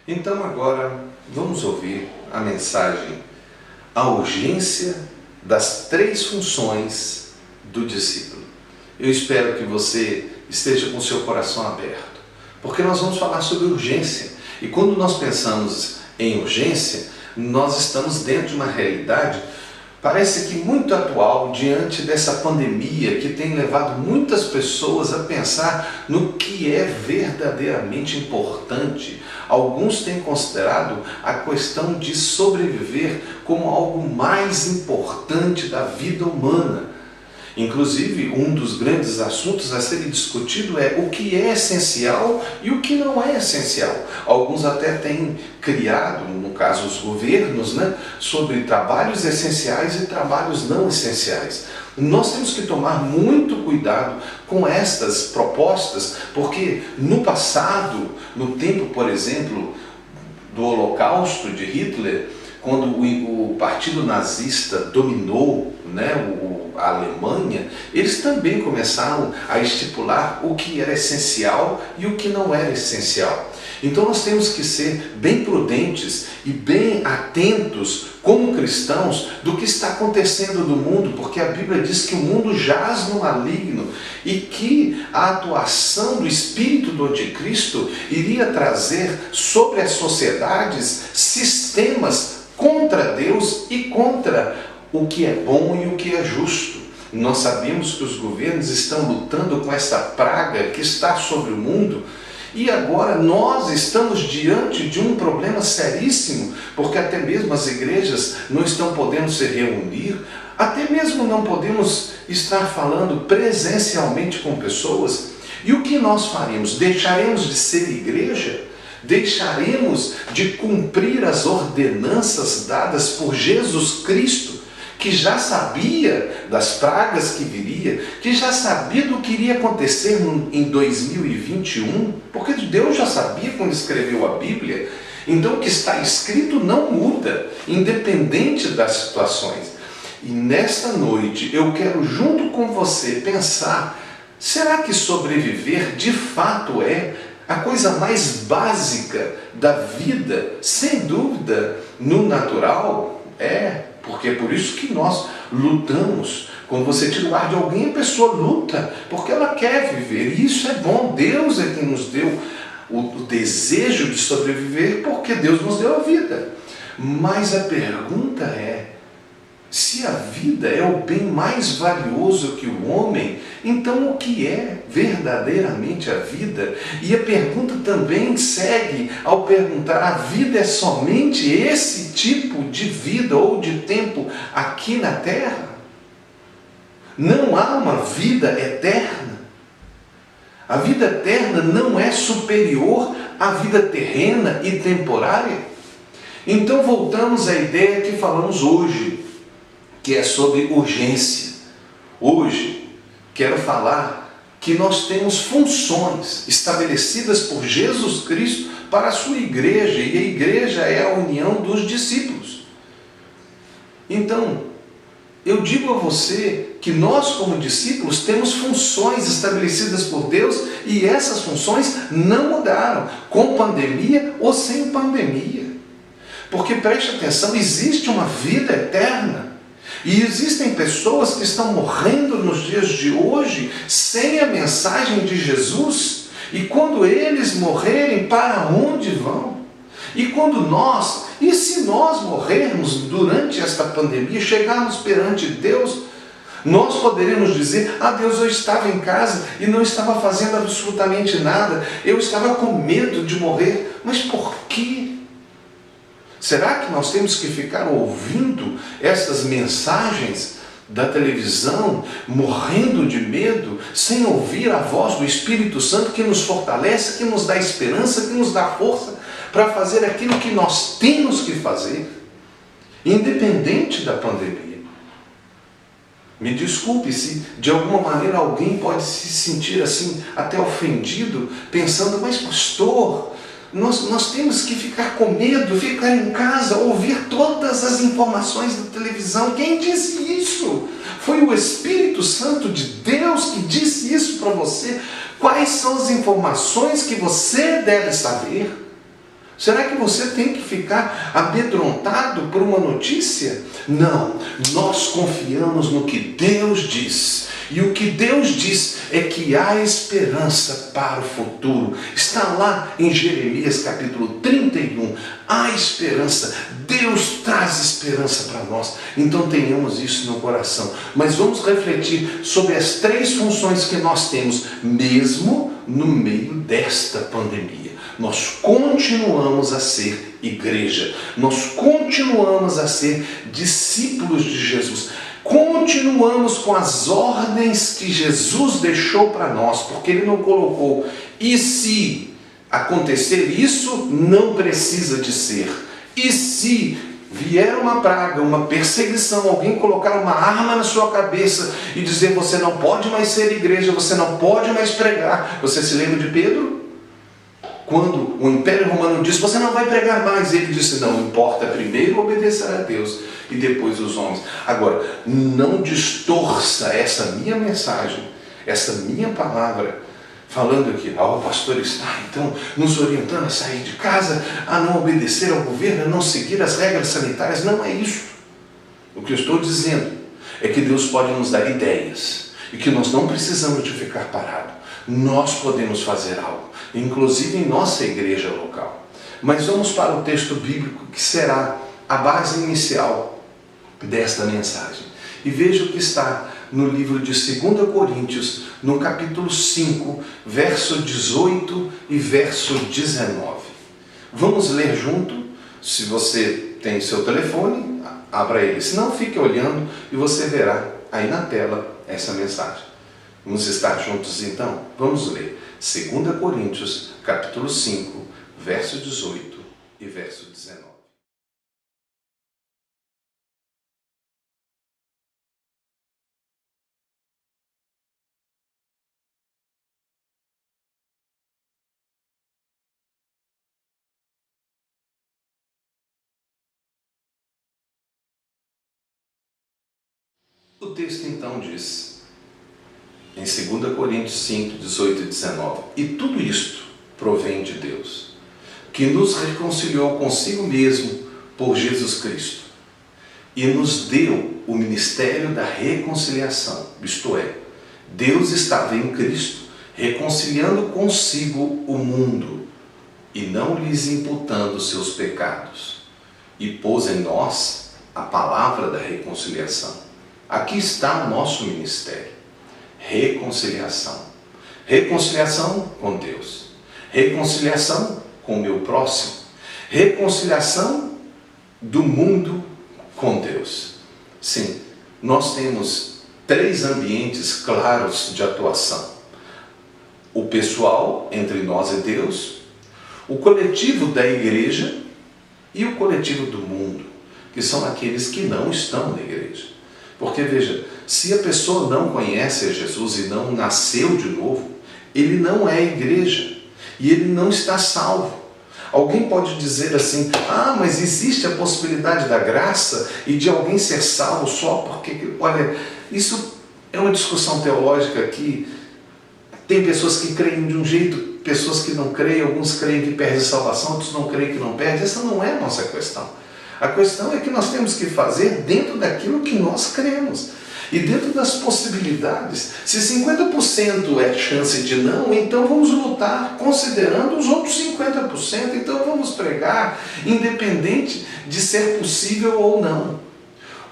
Então agora vamos ouvir a mensagem, a urgência das 3 funções do discípulo. Eu espero que você esteja com seu coração aberto, porque nós vamos falar sobre urgência. E quando nós pensamos em urgência, nós estamos dentro de uma realidade, parece que muito atual, diante dessa pandemia que tem levado muitas pessoas a pensar no que é verdadeiramente importante. Alguns têm considerado a questão de sobreviver como algo mais importante da vida humana. Inclusive, um dos grandes assuntos a serem discutido é o que é essencial e o que não é essencial. Alguns até têm criado, no caso os governos, sobre trabalhos essenciais e trabalhos não essenciais. Nós temos que tomar muito cuidado com estas propostas, porque no passado, no tempo, por exemplo, do Holocausto de Hitler, quando o partido nazista dominou a Alemanha, eles também começaram a estipular o que era essencial e o que não era essencial. Então nós temos que ser bem prudentes e bem atentos como cristãos do que está acontecendo no mundo, porque a Bíblia diz que o mundo jaz no maligno e que a atuação do espírito do anticristo iria trazer sobre as sociedades sistemas contra Deus e contra o que é bom e o que é justo. Nós sabemos que os governos estão lutando com essa praga que está sobre o mundo, e agora nós estamos diante de um problema seríssimo, porque até mesmo as igrejas não estão podendo se reunir, até mesmo não podemos estar falando presencialmente com pessoas. E o que nós faremos? Deixaremos de ser igreja? Deixaremos de cumprir as ordenanças dadas por Jesus Cristo, que já sabia das pragas que viria, que já sabia do que iria acontecer em 2021, porque Deus já sabia quando escreveu a Bíblia. Então o que está escrito não muda, independente das situações. E nesta noite eu quero junto com você pensar, será que sobreviver de fato é a coisa mais básica da vida? Sem dúvida, no natural porque é por isso que nós lutamos. Quando você tira o ar de alguém, a pessoa luta, porque ela quer viver, e isso é bom. Deus é quem nos deu o desejo de sobreviver, porque Deus nos deu a vida. Mas a pergunta é, se a vida é o bem mais valioso que o homem, então o que é verdadeiramente a vida? E a pergunta também segue ao perguntar, a vida é somente esse tipo de vida ou de tempo aqui na Terra? Não há uma vida eterna? A vida eterna não é superior à vida terrena e temporária? Então voltamos à ideia que falamos hoje, que é sobre urgência. Hoje, quero falar que nós temos funções estabelecidas por Jesus Cristo para a sua igreja, e a igreja é a união dos discípulos. Então, eu digo a você que nós, como discípulos, temos funções estabelecidas por Deus, e essas funções não mudaram, com pandemia ou sem pandemia. Porque, preste atenção, existe uma vida eterna. E existem pessoas que estão morrendo nos dias de hoje sem a mensagem de Jesus. E quando eles morrerem, para onde vão? E se nós morrermos durante esta pandemia, chegarmos perante Deus, nós poderemos dizer, Deus, eu estava em casa e não estava fazendo absolutamente nada, eu estava com medo de morrer. Mas por quê? Será que nós temos que ficar ouvindo essas mensagens da televisão, morrendo de medo, sem ouvir a voz do Espírito Santo que nos fortalece, que nos dá esperança, que nos dá força para fazer aquilo que nós temos que fazer, independente da pandemia? Me desculpe se de alguma maneira alguém pode se sentir assim, até ofendido, pensando, mas pastor, nós temos que ficar com medo, ficar em casa, ouvir todas as informações da televisão. Quem disse isso? Foi o Espírito Santo de Deus que disse isso para você. Quais são as informações que você deve saber? Será que você tem que ficar amedrontado por uma notícia? Não, nós confiamos no que Deus diz. E o que Deus diz é que há esperança para o futuro. Está lá em Jeremias capítulo 31. Há esperança. Deus traz esperança para nós. Então tenhamos isso no coração. Mas vamos refletir sobre as 3 funções que nós temos, mesmo no meio desta pandemia. Nós continuamos a ser igreja. Nós continuamos a ser discípulos de Jesus. Continuamos com as ordens que Jesus deixou para nós, porque Ele não colocou. E se acontecer isso, não precisa de ser. E se vier uma praga, uma perseguição, alguém colocar uma arma na sua cabeça e dizer: você não pode mais ser igreja, você não pode mais pregar. Você se lembra de Pedro? Quando o Império Romano disse: você não vai pregar mais, ele disse: não importa, primeiro obedecer a Deus e depois os homens. Agora, não distorça essa minha mensagem, essa minha palavra, falando que o pastor está então nos orientando a sair de casa, a não obedecer ao governo, a não seguir as regras sanitárias. Não é isso. O que eu estou dizendo é que Deus pode nos dar ideias e que nós não precisamos de ficar parados. Nós podemos fazer algo, inclusive em nossa igreja local. Mas vamos para o texto bíblico que será a base inicial desta mensagem. E veja o que está no livro de 2 Coríntios, no capítulo 5, verso 18 e verso 19. Vamos ler junto. Se você tem seu telefone, abra ele. Se não, fique olhando e você verá aí na tela essa mensagem. Vamos estar juntos então? Vamos ler 2 Coríntios, capítulo 5, verso 18 e verso 19. O texto então diz, em 2 Coríntios 5, 18 e 19: e tudo isto provém de Deus, que nos reconciliou consigo mesmo por Jesus Cristo, e nos deu o ministério da reconciliação, isto é, Deus estava em Cristo, reconciliando consigo o mundo, e não lhes imputando seus pecados, e pôs em nós a palavra da reconciliação. Aqui está o nosso ministério. Reconciliação. Reconciliação com Deus. Reconciliação com o meu próximo. Reconciliação do mundo com Deus. Sim, nós temos 3 ambientes claros de atuação. O pessoal entre nós e Deus, o coletivo da igreja e o coletivo do mundo, que são aqueles que não estão na igreja. Porque veja, se a pessoa não conhece a Jesus e não nasceu de novo, ele não é igreja e ele não está salvo. Alguém pode dizer assim: mas existe a possibilidade da graça e de alguém ser salvo só porque... Olha, isso é uma discussão teológica que tem pessoas que creem de um jeito, pessoas que não creem, alguns creem que perde salvação, outros não creem que não perde. Essa não é a nossa questão. A questão é que nós temos que fazer dentro daquilo que nós cremos. E dentro das possibilidades, se 50% é chance de não, então vamos lutar considerando os outros 50%. Então vamos pregar, independente de ser possível ou não.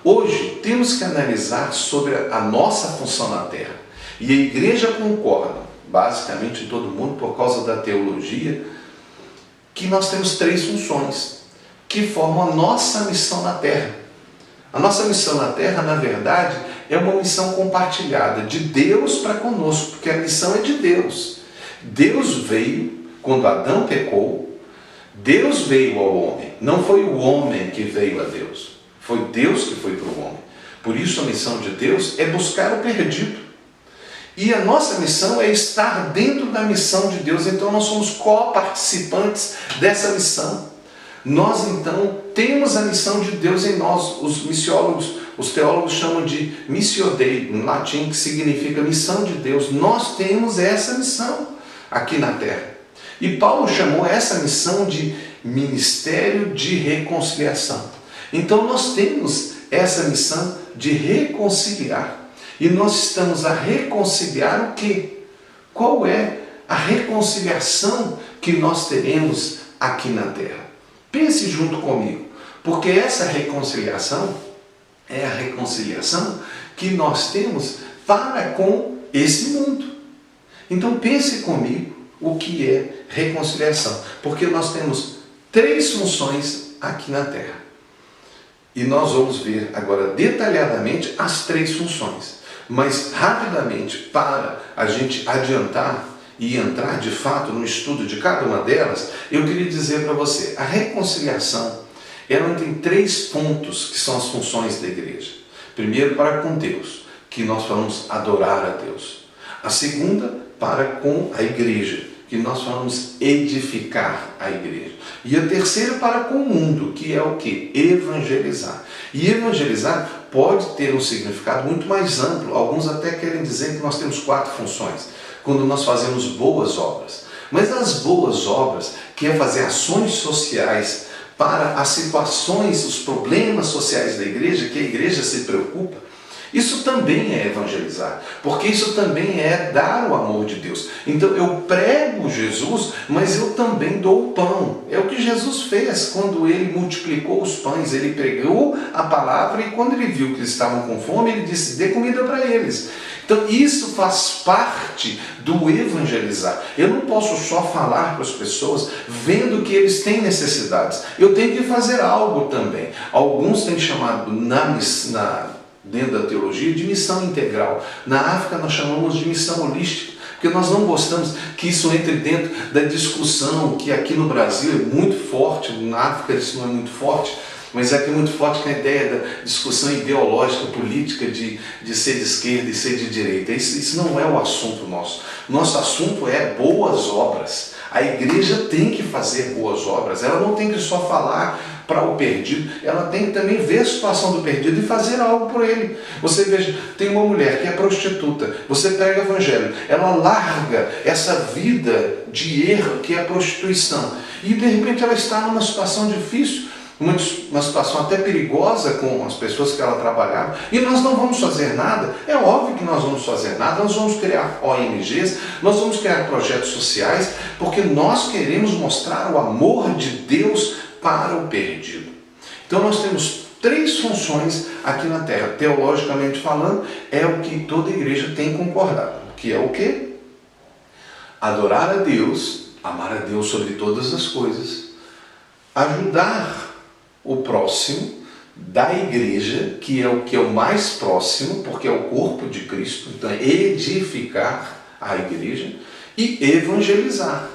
Hoje temos que analisar sobre a nossa função na Terra. E a igreja concorda, basicamente todo mundo, por causa da teologia, que nós temos 3 funções que formam a nossa missão na Terra. A nossa missão na Terra, na verdade, é uma missão compartilhada de Deus para conosco, porque a missão é de Deus. Deus veio, quando Adão pecou, Deus veio ao homem. Não foi o homem que veio a Deus, foi Deus que foi para o homem. Por isso a missão de Deus é buscar o perdido. E a nossa missão é estar dentro da missão de Deus, então nós somos coparticipantes dessa missão. Nós então temos a missão de Deus em nós. Os missiólogos, os teólogos chamam de missio Dei, em latim, que significa missão de Deus. Nós temos essa missão aqui na Terra. E Paulo chamou essa missão de Ministério de Reconciliação. Então nós temos essa missão de reconciliar. E nós estamos a reconciliar o quê? Qual é a reconciliação que nós teremos aqui na Terra? Pense junto comigo, porque essa reconciliação é a reconciliação que nós temos para com esse mundo. Então pense comigo o que é reconciliação, porque nós temos 3 funções aqui na Terra. E nós vamos ver agora detalhadamente as 3 funções. Mas rapidamente, para a gente adiantar e entrar de fato no estudo de cada uma delas, eu queria dizer para você, a reconciliação, ela tem 3 pontos que são as funções da igreja. Primeiro, para com Deus, que nós falamos adorar a Deus. A segunda, para com a igreja, que nós falamos edificar a igreja. E a terceira, para com o mundo, que é o quê? Evangelizar. E evangelizar pode ter um significado muito mais amplo. Alguns até querem dizer que nós temos 4 funções, quando nós fazemos boas obras. Mas as boas obras, que é fazer ações sociais para as situações, os problemas sociais da igreja, que a igreja se preocupa, isso também é evangelizar, porque isso também é dar o amor de Deus. Então eu prego Jesus, mas eu também dou o pão. É o que Jesus fez quando ele multiplicou os pães. Ele pregou a palavra e quando ele viu que eles estavam com fome, ele disse, dê comida para eles. Então isso faz parte do evangelizar. Eu não posso só falar para as pessoas vendo que eles têm necessidades. Eu tenho que fazer algo também. Alguns têm chamado dentro da teologia, de missão integral. Na África nós chamamos de missão holística, porque nós não gostamos que isso entre dentro da discussão, que aqui no Brasil é muito forte, na África isso não é muito forte, mas aqui é muito forte com a ideia da discussão ideológica, política, de ser de esquerda e ser de direita. Isso não é o assunto nosso. Nosso assunto é boas obras. A igreja tem que fazer boas obras, ela não tem que só falar para o perdido, ela tem que também ver a situação do perdido e fazer algo por ele. Você veja, tem uma mulher que é prostituta, você prega o evangelho, ela larga essa vida de erro que é a prostituição, e de repente ela está numa situação difícil, uma situação até perigosa com as pessoas que ela trabalhava, e nós não vamos fazer nada. É óbvio que nós vamos fazer nada, nós vamos criar ONGs, nós vamos criar projetos sociais, porque nós queremos mostrar o amor de Deus para o perdido. Então nós temos 3 funções aqui na Terra. Teologicamente falando, é o que toda igreja tem concordado, que é o quê? Adorar a Deus, amar a Deus sobre todas as coisas, ajudar o próximo da igreja, que é o mais próximo, porque é o corpo de Cristo, então é edificar a igreja, e evangelizar,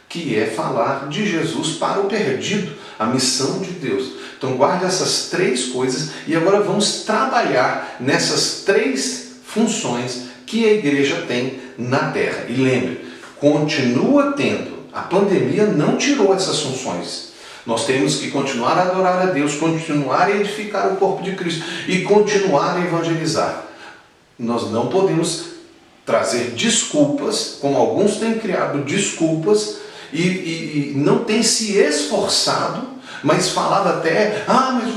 que é falar de Jesus para o perdido, a missão de Deus. Então guarde essas 3 coisas e agora vamos trabalhar nessas 3 funções que a igreja tem na Terra. E lembre, continua tendo, a pandemia não tirou essas funções. Nós temos que continuar a adorar a Deus, continuar a edificar o corpo de Cristo e continuar a evangelizar. Nós não podemos trazer desculpas, como alguns têm criado desculpas, e não têm se esforçado, mas falado até, mas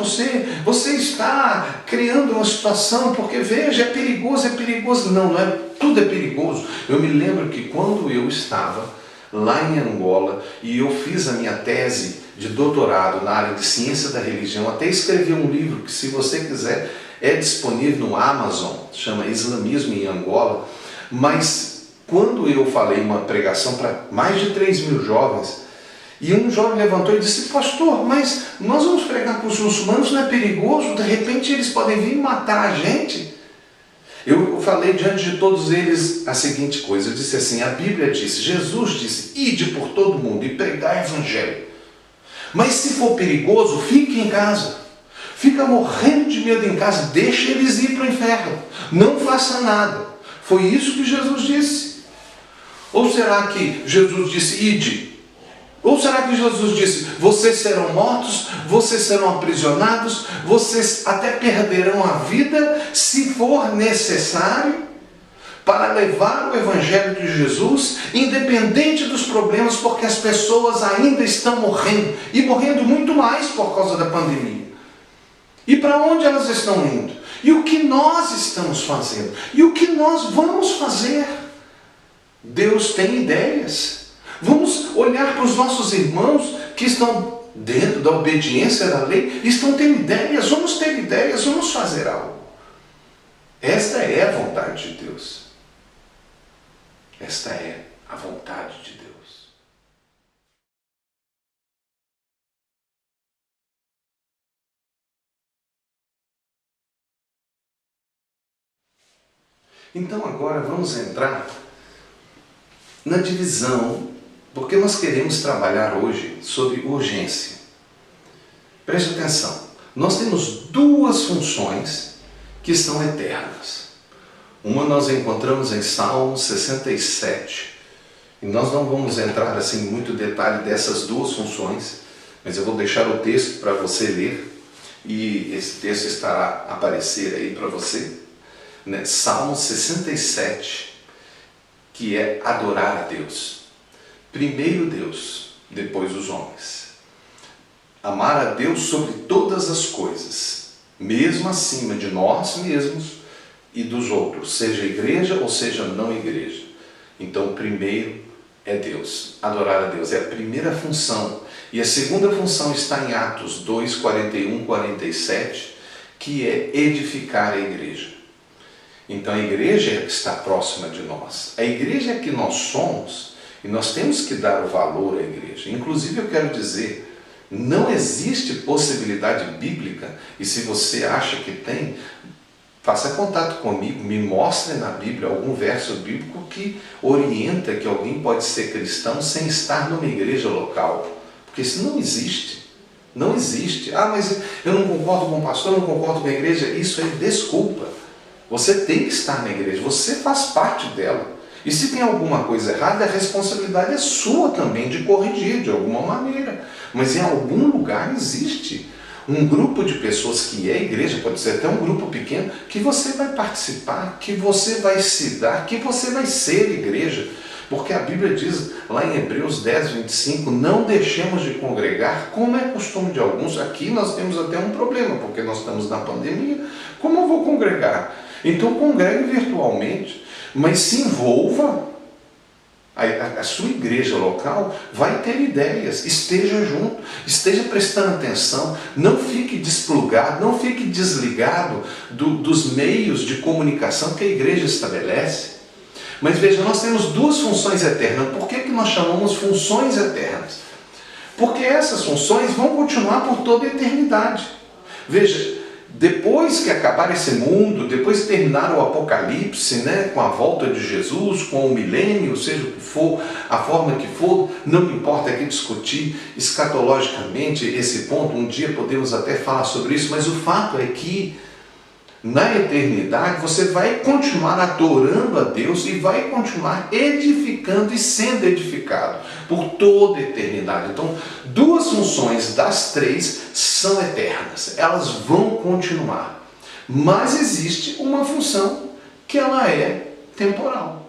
você está criando uma situação, porque veja, é perigoso. Não é, tudo é perigoso. Eu me lembro que quando eu estava lá em Angola, e eu fiz a minha tese de doutorado na área de ciência da religião, até escrevi um livro que, se você quiser, é disponível no Amazon, chama Islamismo em Angola, mas quando eu falei uma pregação para mais de 3.000 jovens, e um jovem levantou e disse, pastor, mas nós vamos pregar para os muçulmanos, não é perigoso? De repente eles podem vir matar a gente. Eu falei diante de todos eles a seguinte coisa, eu disse assim, a Bíblia disse, Jesus disse, ide por todo mundo e pregar o evangelho. Mas se for perigoso, fique em casa. Fica morrendo de medo em casa, deixa eles ir para o inferno. Não faça nada. Foi isso que Jesus disse. Ou será que Jesus disse, ide? Ou será que Jesus disse, vocês serão mortos, vocês serão aprisionados, vocês até perderão a vida se for necessário? para levar o Evangelho de Jesus, independente dos problemas, porque as pessoas ainda estão morrendo, e morrendo muito mais por causa da pandemia. E para onde elas estão indo? E o que nós estamos fazendo? E o que nós vamos fazer? Deus tem ideias. Vamos olhar para os nossos irmãos que estão dentro da obediência da lei, estão tendo ideias, vamos ter ideias, vamos fazer algo. Esta é a vontade de Deus. Esta é a vontade de Deus. Então agora vamos entrar na divisão, porque nós queremos trabalhar hoje sobre urgência. Preste atenção, nós temos duas funções que são eternas. Uma nós encontramos em Salmo 67, e nós não vamos entrar assim em muito detalhe dessas duas funções, mas eu vou deixar o texto para você ler, e esse texto estará a aparecer aí para você, né? Salmo 67, que é adorar a Deus. Primeiro Deus, depois os homens. Amar a Deus sobre todas as coisas, mesmo acima de nós mesmos e dos outros, seja igreja ou seja não igreja. Então, primeiro é Deus, adorar a Deus, é a primeira função. E a segunda função está em Atos 2, 41, 47, que é edificar a igreja. Então a igreja está próxima de nós. A igreja é que nós somos e nós temos que dar o valor à igreja. Inclusive eu quero dizer, não existe possibilidade bíblica, e se você acha que tem, faça contato comigo, me mostre na Bíblia algum verso bíblico que orienta que alguém pode ser cristão sem estar numa igreja local. Porque isso não existe. Não existe. Ah, mas eu não concordo com o pastor, eu não concordo com a igreja. Isso é desculpa. Você tem que estar na igreja, você faz parte dela. E se tem alguma coisa errada, a responsabilidade é sua também de corrigir de alguma maneira. Mas em algum lugar existe um grupo de pessoas que é igreja, pode ser até um grupo pequeno, que você vai participar, que você vai se dar, que você vai ser igreja. Porque a Bíblia diz lá em Hebreus 10, 25, não deixemos de congregar, como é costume de alguns. Aqui nós temos até um problema, porque nós estamos na pandemia. Como eu vou congregar? Então congregue virtualmente, mas se envolva. A sua igreja local vai ter ideias, esteja junto, esteja prestando atenção, não fique desplugado, não fique desligado dos meios de comunicação que a igreja estabelece. Mas veja, nós temos duas funções eternas. Por que nós chamamos funções eternas? Porque essas funções vão continuar por toda a eternidade. Veja, depois que acabar esse mundo, depois que terminar o Apocalipse, né, com a volta de Jesus, com o milênio, seja o que for, a forma que for, não importa aqui discutir escatologicamente esse ponto, um dia podemos até falar sobre isso, mas o fato é que na eternidade você vai continuar adorando a Deus e vai continuar edificando e sendo edificado por toda a eternidade. Então, duas funções das três são eternas, elas vão continuar. Mas existe uma função que ela é temporal.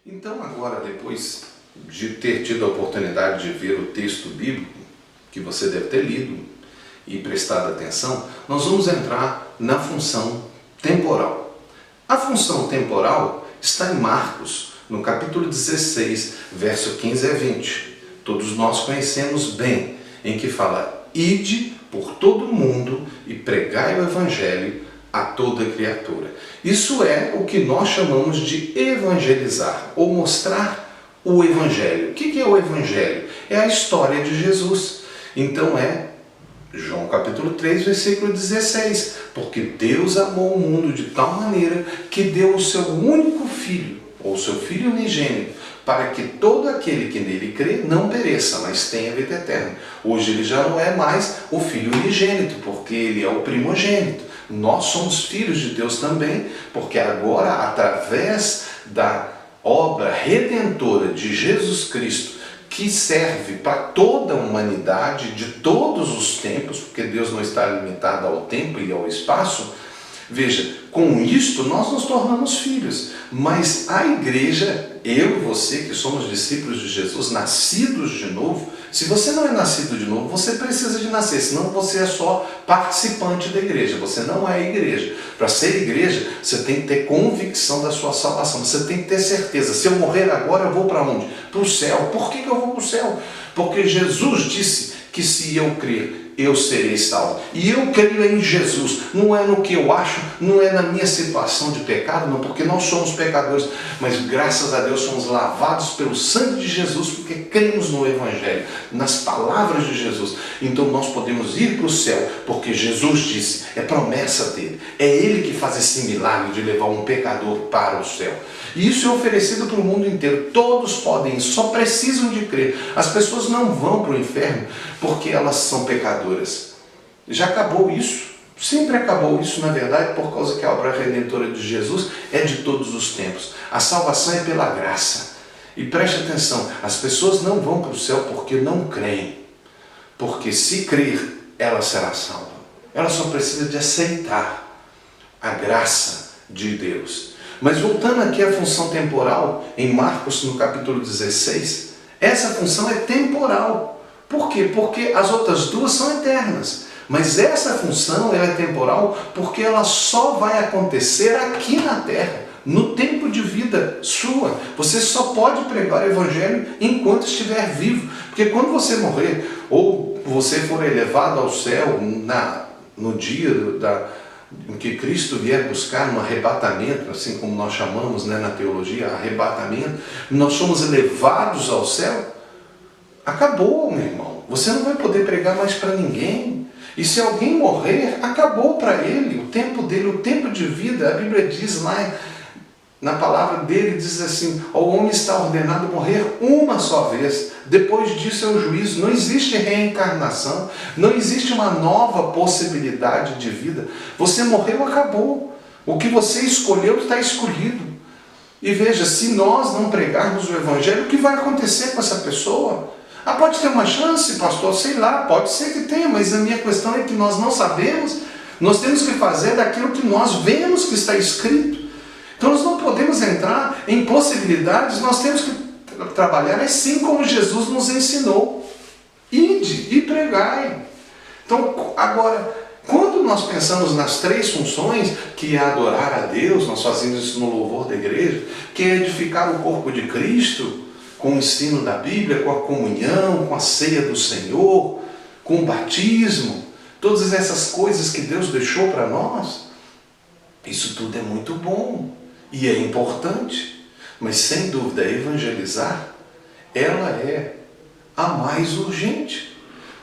Então agora, depois de ter tido a oportunidade de ver o texto bíblico, que você deve ter lido, e prestado atenção, nós vamos entrar na função temporal. A função temporal está em Marcos, no capítulo 16, verso 15 a 20. Todos nós conhecemos bem, em que fala: ide por todo o mundo e pregai o evangelho a toda criatura. Isso é o que nós chamamos de evangelizar, ou mostrar o evangelho. O que é o evangelho? É a história de Jesus. Então é João capítulo 3, versículo 16. Porque Deus amou o mundo de tal maneira que deu o seu único filho, ou seu filho unigênito, para que todo aquele que nele crê não pereça, mas tenha vida eterna. Hoje ele já não é mais o filho unigênito, porque ele é o primogênito. Nós somos filhos de Deus também, porque agora, através da obra redentora de Jesus Cristo, que serve para toda a humanidade, de todos os tempos, porque Deus não está limitado ao tempo e ao espaço. Veja, com isto nós nos tornamos filhos, mas a igreja, eu e você que somos discípulos de Jesus, nascidos de novo, se você não é nascido de novo, você precisa de nascer, senão você é só participante da igreja, você não é igreja. Para ser igreja, você tem que ter convicção da sua salvação, você tem que ter certeza: se eu morrer agora, eu vou para onde? Para o céu. Por que eu vou para o céu? Porque Jesus disse que se eu crer, eu serei salvo. E eu creio em Jesus, não é no que eu acho, não é na minha situação de pecado, não, porque nós somos pecadores, mas graças a Deus somos lavados pelo sangue de Jesus, porque cremos no Evangelho, nas palavras de Jesus. Então nós podemos ir para o céu, porque Jesus disse, é promessa dele, é ele que faz esse milagre de levar um pecador para o céu. E isso é oferecido para o mundo inteiro, todos podem, só precisam de crer. As pessoas não vão para o inferno porque elas são pecadoras. Já acabou isso, sempre acabou isso, na verdade, por causa que a obra redentora de Jesus é de todos os tempos. A salvação é pela graça. E preste atenção, as pessoas não vão para o céu porque não creem. Porque se crer, ela será salva. Ela só precisa de aceitar a graça de Deus. Mas voltando aqui à função temporal, em Marcos, no capítulo 16, essa função é temporal. Por quê? Porque as outras duas são eternas. Mas essa função ela é temporal porque ela só vai acontecer aqui na terra, no tempo de vida sua. Você só pode pregar o evangelho enquanto estiver vivo. Porque quando você morrer, ou você for elevado ao céu no dia em que Cristo vier buscar no arrebatamento, assim como nós chamamos, na teologia, arrebatamento, nós somos elevados ao céu, acabou, meu irmão. Você não vai poder pregar mais para ninguém. E se alguém morrer, acabou para ele o tempo dele, o tempo de vida. A Bíblia diz lá, na palavra dele, diz assim: o homem está ordenado morrer uma só vez. Depois disso é o juízo. Não existe reencarnação. Não existe uma nova possibilidade de vida. Você morreu, acabou. O que você escolheu está escolhido. E veja, se nós não pregarmos o evangelho, o que vai acontecer com essa pessoa? Ah, pode ter uma chance, pastor? Sei lá, pode ser que tenha, mas a minha questão é que nós não sabemos. Nós temos que fazer daquilo que nós vemos que está escrito. Então nós não podemos entrar em possibilidades, nós temos que trabalhar assim como Jesus nos ensinou. Ide e pregai. Então, agora, quando nós pensamos nas três funções, que é adorar a Deus, nós fazemos isso no louvor da igreja, que é edificar o corpo de Cristo, com o ensino da Bíblia, com a comunhão, com a ceia do Senhor, com o batismo, todas essas coisas que Deus deixou para nós, isso tudo é muito bom e é importante, mas sem dúvida evangelizar, ela é a mais urgente.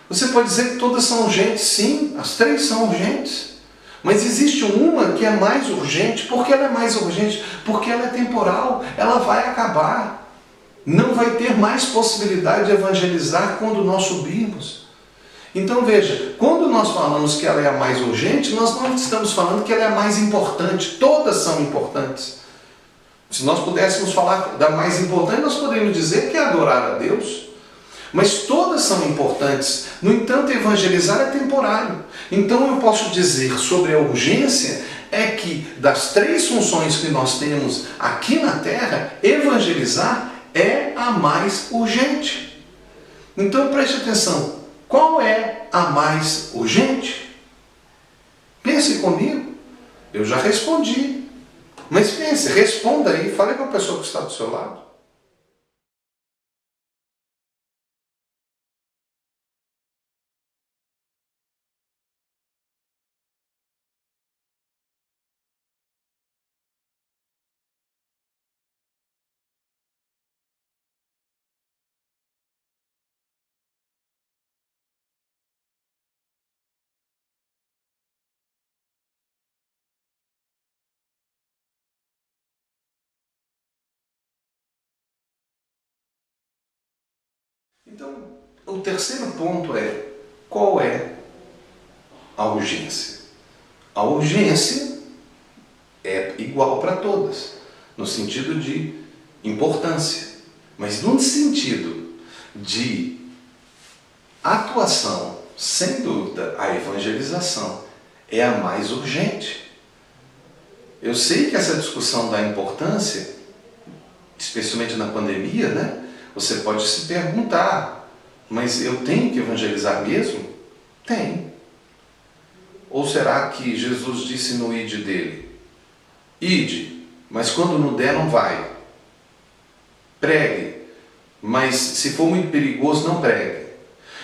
Você pode dizer que todas são urgentes, sim, as três são urgentes, mas existe uma que é mais urgente. Por que ela é mais urgente? Porque ela é temporal, ela vai acabar. Não vai ter mais possibilidade de evangelizar quando nós subirmos. Então veja, quando nós falamos que ela é a mais urgente, nós não estamos falando que ela é a mais importante. Todas são importantes. Se nós pudéssemos falar da mais importante, nós poderíamos dizer que é adorar a Deus. Mas todas são importantes. No entanto, evangelizar é temporário. Então eu posso dizer sobre a urgência é que das três funções que nós temos aqui na terra, evangelizar é a mais urgente. Então preste atenção, qual é a mais urgente? Pense comigo. Eu já respondi. Mas pense, responda aí, fale com a pessoa que está do seu lado. Então, o terceiro ponto é, qual é a urgência? A urgência é igual para todas, no sentido de importância, mas no sentido de atuação, sem dúvida, a evangelização é a mais urgente. Eu sei que essa discussão da importância, especialmente na pandemia, né? Você pode se perguntar, mas eu tenho que evangelizar mesmo? Tem. Ou será que Jesus disse no ide dele? Ide, mas quando não der, não vai. Pregue, mas se for muito perigoso, não pregue.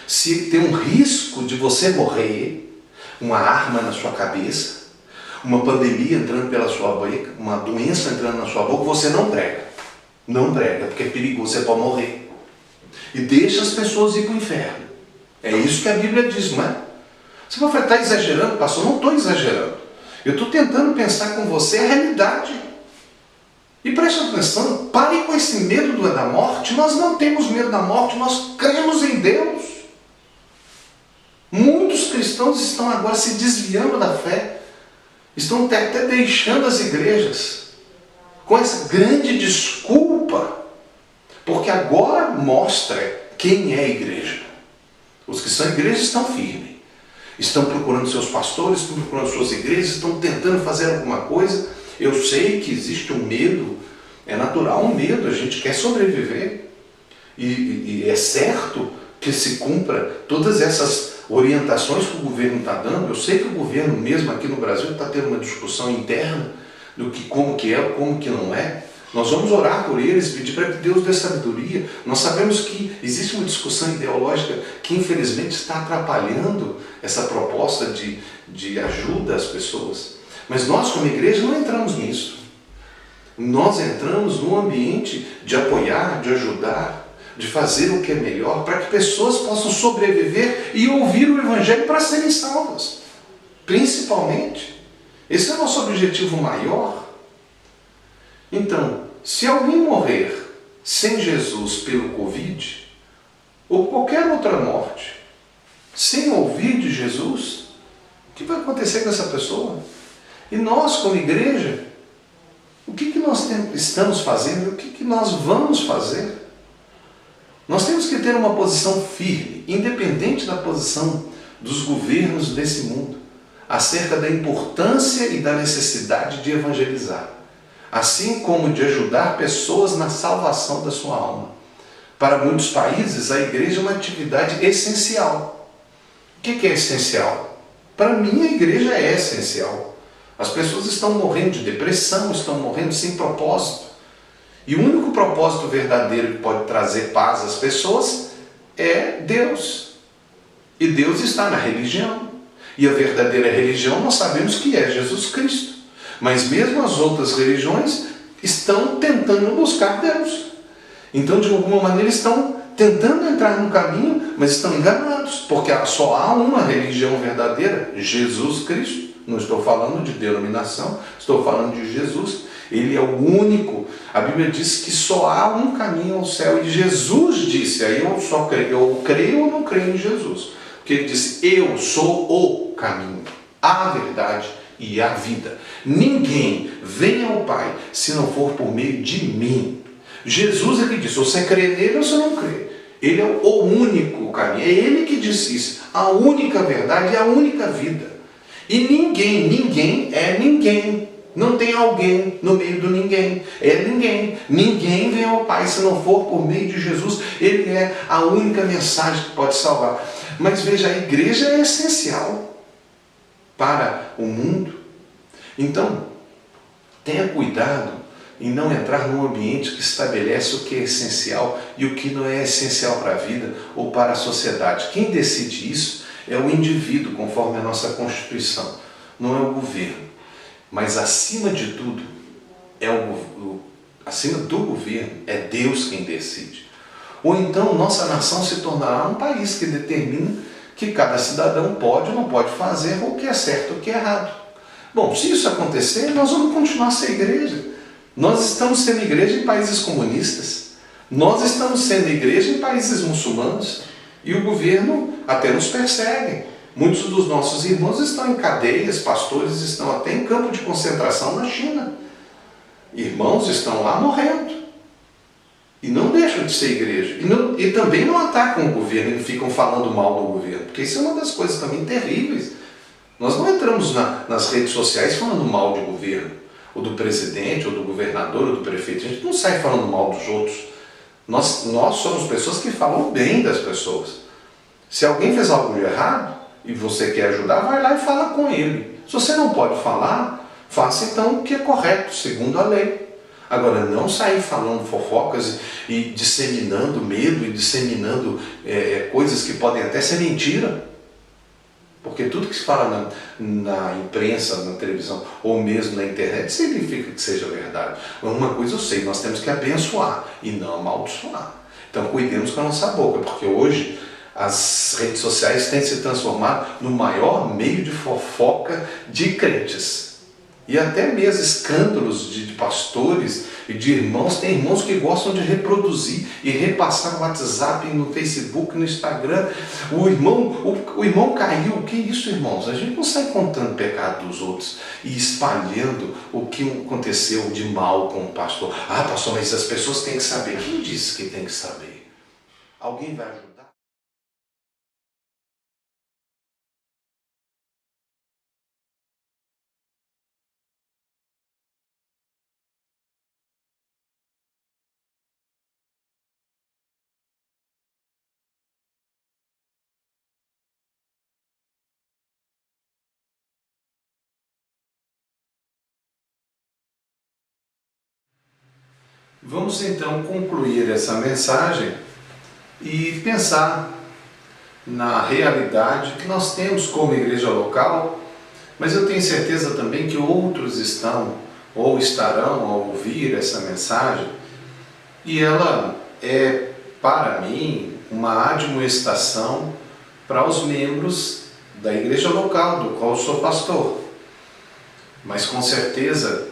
Se tem um risco de você morrer, uma arma na sua cabeça, uma pandemia entrando pela sua boca, uma doença entrando na sua boca, você não prega. Não prega, porque é perigoso, você pode morrer. E deixa as pessoas ir para o inferno. É isso que a Bíblia diz, não é? Você vai falar, está exagerando, pastor? Não estou exagerando. Eu estou tentando pensar com você a realidade. E preste atenção, pare com esse medo da morte. Nós não temos medo da morte, nós cremos em Deus. Muitos cristãos estão agora se desviando da fé. Estão até deixando as igrejas com essa grande desculpa, porque agora mostra quem é a igreja. Os que são igrejas estão firmes, estão procurando seus pastores, estão procurando suas igrejas, estão tentando fazer alguma coisa. Eu sei que existe um medo, é natural um medo, a gente quer sobreviver, e é certo que se cumpra todas essas orientações que o governo está dando. Eu sei que o governo mesmo aqui no Brasil está tendo uma discussão interna do que como que é, como que não é. Nós vamos orar por eles, pedir para que Deus dê sabedoria. Nós sabemos que existe uma discussão ideológica que infelizmente está atrapalhando essa proposta de ajuda às pessoas. Mas nós como igreja não entramos nisso. Nós entramos num ambiente de apoiar, de ajudar, de fazer o que é melhor para que pessoas possam sobreviver e ouvir o Evangelho para serem salvas. Principalmente. Esse é o nosso objetivo maior. Então, se alguém morrer sem Jesus pelo Covid, ou qualquer outra morte, sem ouvir de Jesus, o que vai acontecer com essa pessoa? E nós, como igreja, o que nós estamos fazendo? O que nós vamos fazer? Nós temos que ter uma posição firme, independente da posição dos governos desse mundo, acerca da importância e da necessidade de evangelizar, assim como de ajudar pessoas na salvação da sua alma. Para muitos países, a igreja é uma atividade essencial. O que é essencial? Para mim, a igreja é essencial. As pessoas estão morrendo de depressão, estão morrendo sem propósito. E o único propósito verdadeiro que pode trazer paz às pessoas é Deus. E Deus está na religião. E a verdadeira religião nós sabemos que é Jesus Cristo. Mas mesmo as outras religiões estão tentando buscar Deus. Então, de alguma maneira, estão tentando entrar no caminho, mas estão enganados. Porque só há uma religião verdadeira, Jesus Cristo. Não estou falando de denominação, estou falando de Jesus. Ele é o único. A Bíblia diz que só há um caminho ao céu. E Jesus disse, aí eu creio ou não creio em Jesus. Porque ele disse, eu sou o caminho, a verdade e a vida. Ninguém vem ao Pai se não for por meio de mim. Jesus é que disse, você crê nele ou você não crê. Ele é o único caminho, é ele que disse isso. A única verdade e a única vida. E ninguém é ninguém. Não tem alguém no meio do ninguém. É ninguém. Ninguém vem ao Pai se não for por meio de Jesus. Ele é a única mensagem que pode salvar. Mas veja, a igreja é essencial para o mundo. Então, tenha cuidado em não entrar num ambiente que estabelece o que é essencial e o que não é essencial para a vida ou para a sociedade. Quem decide isso é o indivíduo, conforme a nossa Constituição, não é o governo. Mas acima de tudo, acima do governo, é Deus quem decide. Ou então nossa nação se tornará um país que determina que cada cidadão pode ou não pode fazer o que é certo ou o que é errado. Bom, se isso acontecer, nós vamos continuar a ser igreja. Nós estamos sendo igreja em países comunistas. Nós estamos sendo igreja em países muçulmanos. E o governo até nos persegue. Muitos dos nossos irmãos estão em cadeias, pastores estão até em campo de concentração na China. Irmãos estão lá morrendo. E não deixam de ser igreja. E também não atacam o governo e ficam falando mal do governo. Porque isso é uma das coisas também terríveis. Nós não entramos nas redes sociais falando mal de governo, ou do presidente, ou do governador, ou do prefeito. A gente não sai falando mal dos outros. Nós somos pessoas que falam bem das pessoas. Se alguém fez algo de errado e você quer ajudar, vai lá e fala com ele. Se você não pode falar, faça então o que é correto, segundo a lei. Agora, não sair falando fofocas e disseminando medo e disseminando coisas que podem até ser mentira. Porque tudo que se fala na imprensa, na televisão ou mesmo na internet significa que seja verdade. Uma coisa eu sei, nós temos que abençoar e não amaldiçoar. Então cuidemos com a nossa boca, porque hoje as redes sociais têm se transformado no maior meio de fofoca de crentes. E até mesmo escândalos de pastores e de irmãos. Tem irmãos que gostam de reproduzir e repassar no WhatsApp, no Facebook, no Instagram. O irmão caiu. O que é isso, irmãos? A gente não sai contando o pecado dos outros e espalhando o que aconteceu de mal com o pastor. Ah, pastor, mas as pessoas têm que saber. Quem disse que tem que saber? Alguém vai ajudar? Vamos então concluir essa mensagem e pensar na realidade que nós temos como igreja local, mas eu tenho certeza também que outros estão ou estarão a ouvir essa mensagem e ela é, para mim, uma admoestação para os membros da igreja local, do qual eu sou pastor. Mas com certeza,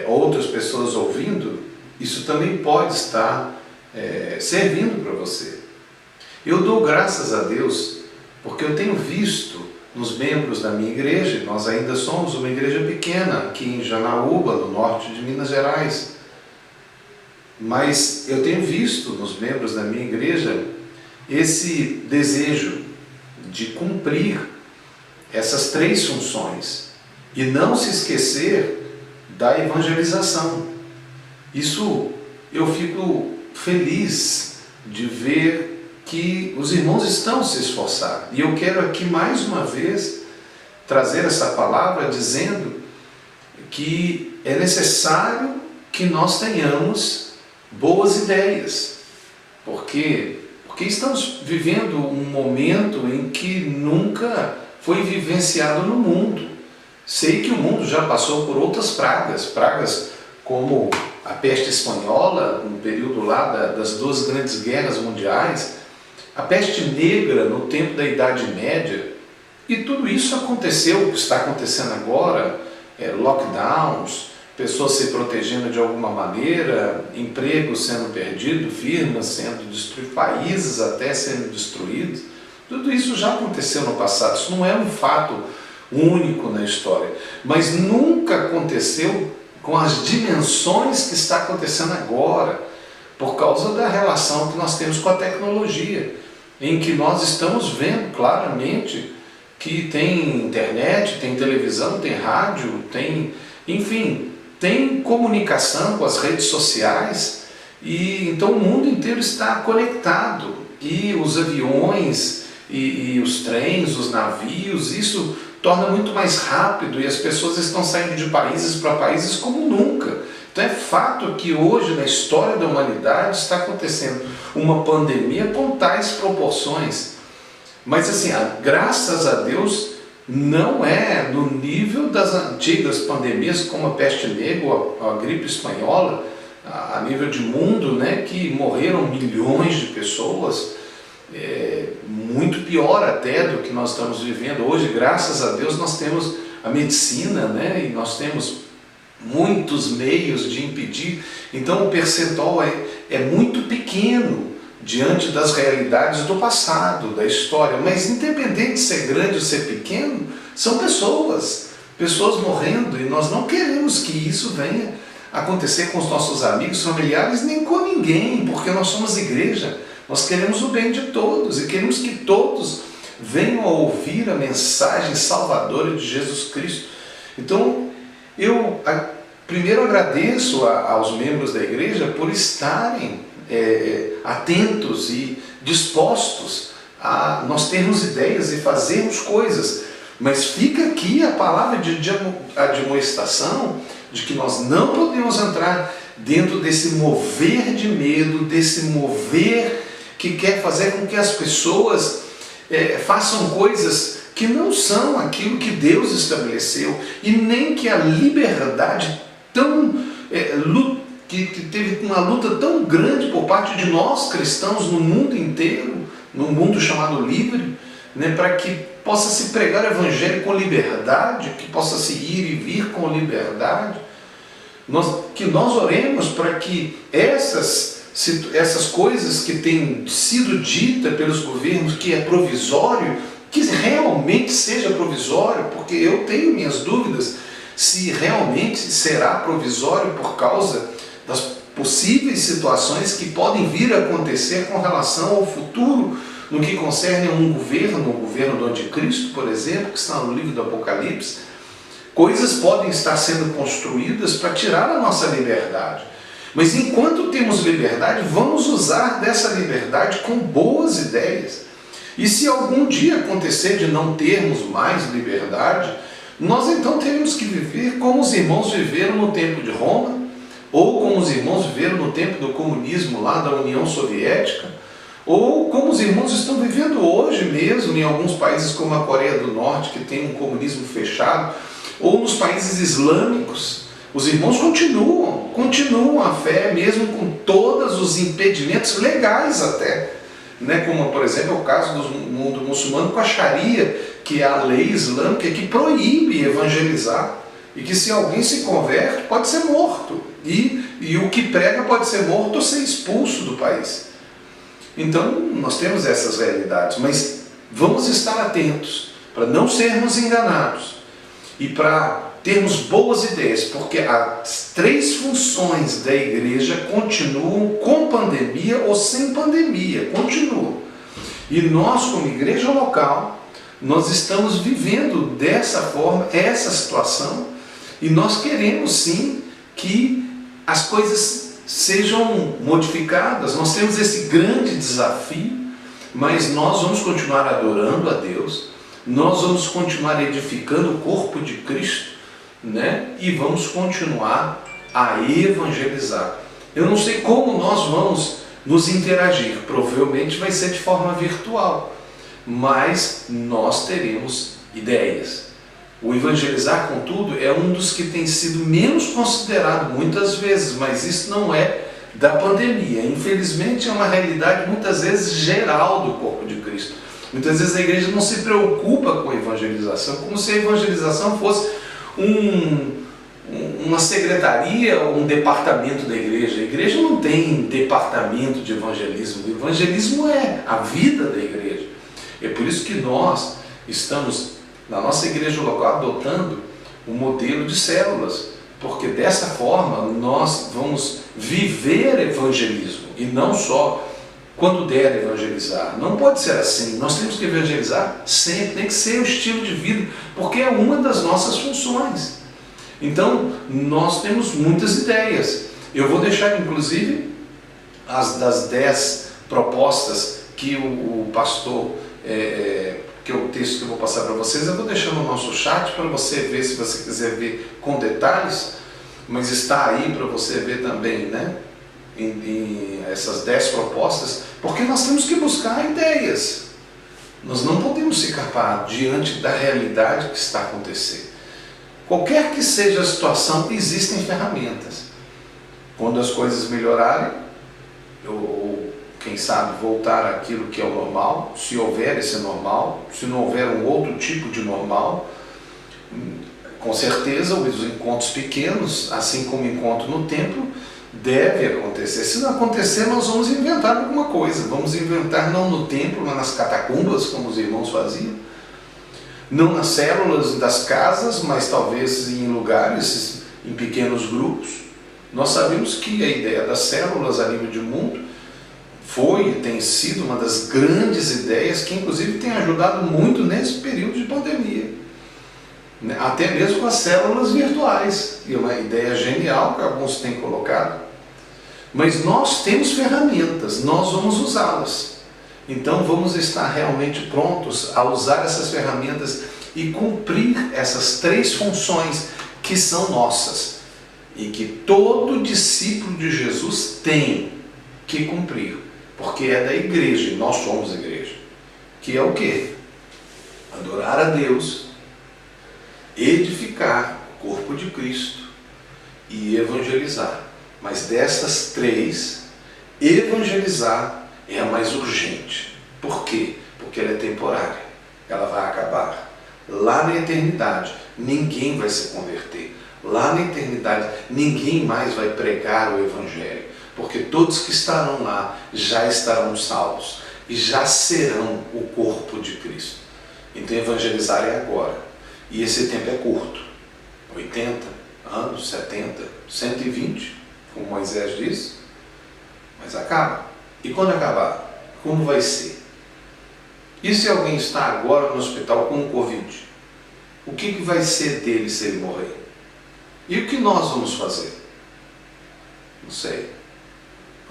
outras pessoas ouvindo, isso também pode estar servindo para você. Eu dou graças a Deus porque eu tenho visto nos membros da minha igreja, nós ainda somos uma igreja pequena aqui em Janaúba, no norte de Minas Gerais, mas eu tenho visto nos membros da minha igreja esse desejo de cumprir essas 3 funções e não se esquecer da evangelização. Isso eu fico feliz de ver que os irmãos estão se esforçando. E eu quero aqui mais uma vez trazer essa palavra dizendo que é necessário que nós tenhamos boas ideias. Porque estamos vivendo um momento em que nunca foi vivenciado no mundo. Sei que o mundo já passou por outras pragas como a peste espanhola, no período lá das 2 grandes guerras mundiais, a peste negra no tempo da Idade Média, e tudo isso aconteceu, o que está acontecendo agora, lockdowns, pessoas se protegendo de alguma maneira, empregos sendo perdidos, firmas sendo destruídas, países até sendo destruídos, tudo isso já aconteceu no passado, isso não é um fato único na história, mas nunca aconteceu com as dimensões que está acontecendo agora, por causa da relação que nós temos com a tecnologia, em que nós estamos vendo claramente que tem internet, tem televisão, tem rádio, enfim, tem comunicação com as redes sociais, e então o mundo inteiro está conectado, e os aviões e os trens, os navios, isso torna muito mais rápido e as pessoas estão saindo de países para países como nunca. Então é fato que hoje na história da humanidade está acontecendo uma pandemia com tais proporções. Mas assim, graças a Deus, não é no nível das antigas pandemias como a peste negra ou a gripe espanhola, a nível de mundo, né, que morreram milhões de pessoas, muito pior até do que nós estamos vivendo. Hoje, graças a Deus, nós temos a medicina, né, e nós temos muitos meios de impedir. Então o percentual é muito pequeno diante das realidades do passado, da história, mas independente de ser grande ou ser pequeno, são pessoas morrendo, e nós não queremos que isso venha acontecer com os nossos amigos, familiares, nem com ninguém, porque nós somos igreja, nós queremos o bem de todos e queremos que todos venham a ouvir a mensagem salvadora de Jesus Cristo. Então, eu primeiro agradeço aos membros da igreja por estarem atentos e dispostos a nós termos ideias e fazermos coisas, mas fica aqui a palavra de admoestação de que nós não podemos entrar dentro desse mover de medo, desse mover que quer fazer com que as pessoas façam coisas que não são aquilo que Deus estabeleceu, e nem que a liberdade que teve uma luta tão grande por parte de nós cristãos no mundo inteiro, no mundo chamado livre, né, para que possa se pregar o evangelho com liberdade, que possa se ir e vir com liberdade, que nós oremos para que essas coisas que têm sido ditas pelos governos, que é provisório, que realmente seja provisório, porque eu tenho minhas dúvidas se realmente será provisório por causa das possíveis situações que podem vir a acontecer com relação ao futuro, no que concerne a o governo do anticristo, por exemplo, que está no livro do Apocalipse. Coisas podem estar sendo construídas para tirar a nossa liberdade. Mas enquanto temos liberdade, vamos usar dessa liberdade com boas ideias. E se algum dia acontecer de não termos mais liberdade, nós então teremos que viver como os irmãos viveram no tempo de Roma, ou como os irmãos viveram no tempo do comunismo lá da União Soviética, ou como os irmãos estão vivendo hoje mesmo em alguns países como a Coreia do Norte, que tem um comunismo fechado, ou nos países islâmicos. Os irmãos continuam a fé, mesmo com todos os impedimentos legais até, né? Como por exemplo o caso do mundo muçulmano com a Sharia, que é a lei islâmica que proíbe evangelizar, e que se alguém se converte pode ser morto, e o que prega pode ser morto ou ser expulso do país. Então nós temos essas realidades, mas vamos estar atentos para não sermos enganados e para termos boas ideias, porque as três funções da igreja continuam com pandemia ou sem pandemia, continuam. E nós, como igreja local, nós estamos vivendo dessa forma, essa situação, e nós queremos sim que as coisas sejam modificadas. Nós temos esse grande desafio, mas nós vamos continuar adorando a Deus, nós vamos continuar edificando o corpo de Cristo, né? E vamos continuar a evangelizar. Eu não sei como nós vamos nos interagir, provavelmente vai ser de forma virtual, mas nós teremos ideias. O evangelizar, contudo, é um dos que tem sido menos considerado muitas vezes, mas isso não é da pandemia. Infelizmente é uma realidade muitas vezes geral do corpo de Cristo. Muitas vezes a igreja não se preocupa com a evangelização, como se a evangelização fosse uma secretaria ou um departamento da igreja. A igreja não tem departamento de evangelismo. O evangelismo é a vida da igreja. É por isso que nós estamos, na nossa igreja local, adotando um modelo de células, porque dessa forma nós vamos viver evangelismo e não só quando der evangelizar. Não pode ser assim. Nós temos que evangelizar sempre, tem que ser o estilo de vida, porque é uma das nossas funções. Então, nós temos muitas ideias. Eu vou deixar, inclusive, as das 10 propostas que o pastor que é o texto que eu vou passar para vocês. Eu vou deixar no nosso chat para você ver, se você quiser ver com detalhes, mas está aí para você ver também, né? Em essas 10 propostas, porque nós temos que buscar ideias. Nós não podemos ficar parados diante da realidade que está acontecendo. Qualquer que seja a situação, existem ferramentas. Quando as coisas melhorarem, ou quem sabe voltar àquilo que é o normal, se houver esse normal, se não houver um outro tipo de normal, com certeza os encontros pequenos, assim como o encontro no templo, deve acontecer. Se não acontecer, nós vamos inventar alguma coisa. Vamos inventar não no templo, mas nas catacumbas, como os irmãos faziam. Não nas células das casas, mas talvez em lugares, em pequenos grupos. Nós sabemos que a ideia das células a nível de mundo foi e tem sido uma das grandes ideias que inclusive tem ajudado muito nesse período de pandemia. Até mesmo com as células virtuais, e uma ideia genial que alguns têm colocado. Mas nós temos ferramentas, nós vamos usá-las. Então vamos estar realmente prontos a usar essas ferramentas e cumprir essas 3 funções que são nossas e que todo discípulo de Jesus tem que cumprir, porque é da igreja, e nós somos a igreja, que é o quê? Adorar a Deus, edificar o corpo de Cristo e evangelizar. Mas dessas 3, evangelizar é a mais urgente. Por quê? Porque ela é temporária, ela vai acabar. Lá na eternidade, ninguém vai se converter. Lá na eternidade, ninguém mais vai pregar o Evangelho, porque todos que estarão lá já estarão salvos e já serão o corpo de Cristo. Então evangelizar é agora. E esse tempo é curto, 80 anos, 70, 120, como Moisés disse, mas acaba. E quando acabar, como vai ser? E se alguém está agora no hospital com Covid? O que vai ser dele se ele morrer? E o que nós vamos fazer? Não sei.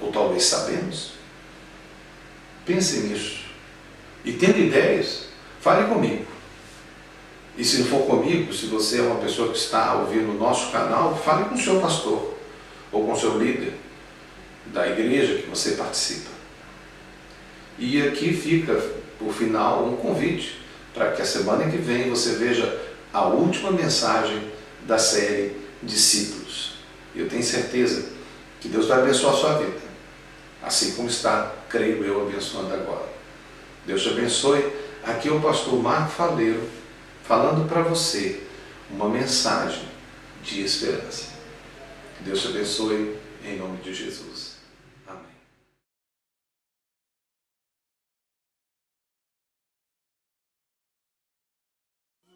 Ou talvez sabemos. Pense nisso. E tendo ideias, fale comigo. E se não for comigo, se você é uma pessoa que está ouvindo o nosso canal, fale com o seu pastor ou com o seu líder da igreja que você participa. E aqui fica, por final, um convite para que a semana que vem você veja a última mensagem da série Discípulos. Eu tenho certeza que Deus vai abençoar a sua vida, assim como está, creio eu, abençoando agora. Deus te abençoe. Aqui é o pastor Marco Faleiro, falando para você uma mensagem de esperança. Deus te abençoe, em nome de Jesus. Amém.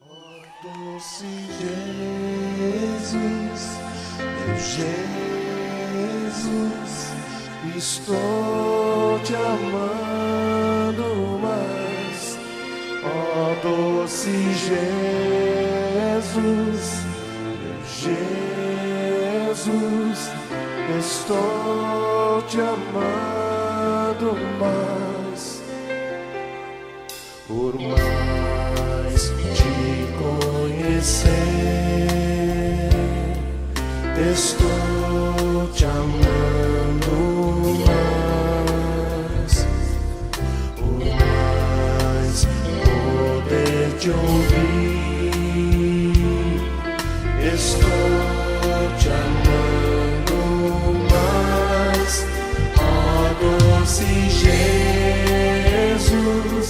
Oh, doce Jesus, meu Jesus, estou te amando mais. Oh, doce Jesus, meu Jesus, estou te amando mais. Por mais te conhecer, estou te amando mais. Por mais poder te ouvir, estou te amando mais. Ó doce Jesus,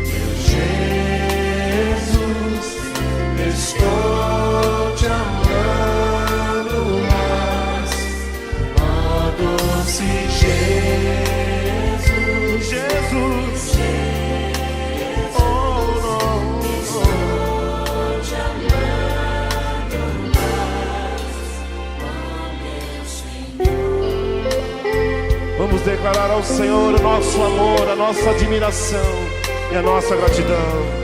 meu Jesus, estou te amando mais. Ó doce Jesus, Jesus, oh, não, estou te amando mais, ó meu Senhor. Vamos declarar ao Senhor o nosso amor, a nossa admiração e a nossa gratidão.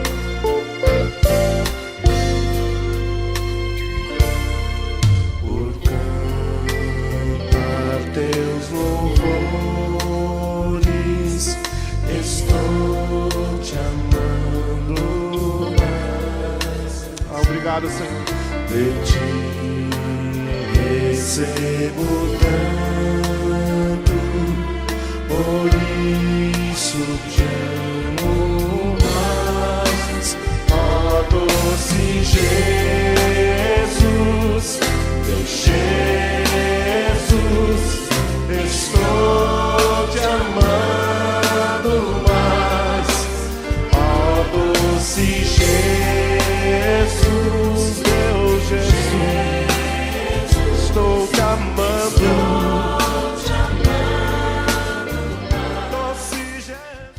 Por cantar teus louvores, estou te amando. Obrigado, Senhor. De ti recebo tanto, por isso te amo mais. Ó doce Jesus, meu Jesus, estou te amando mais. Ó doce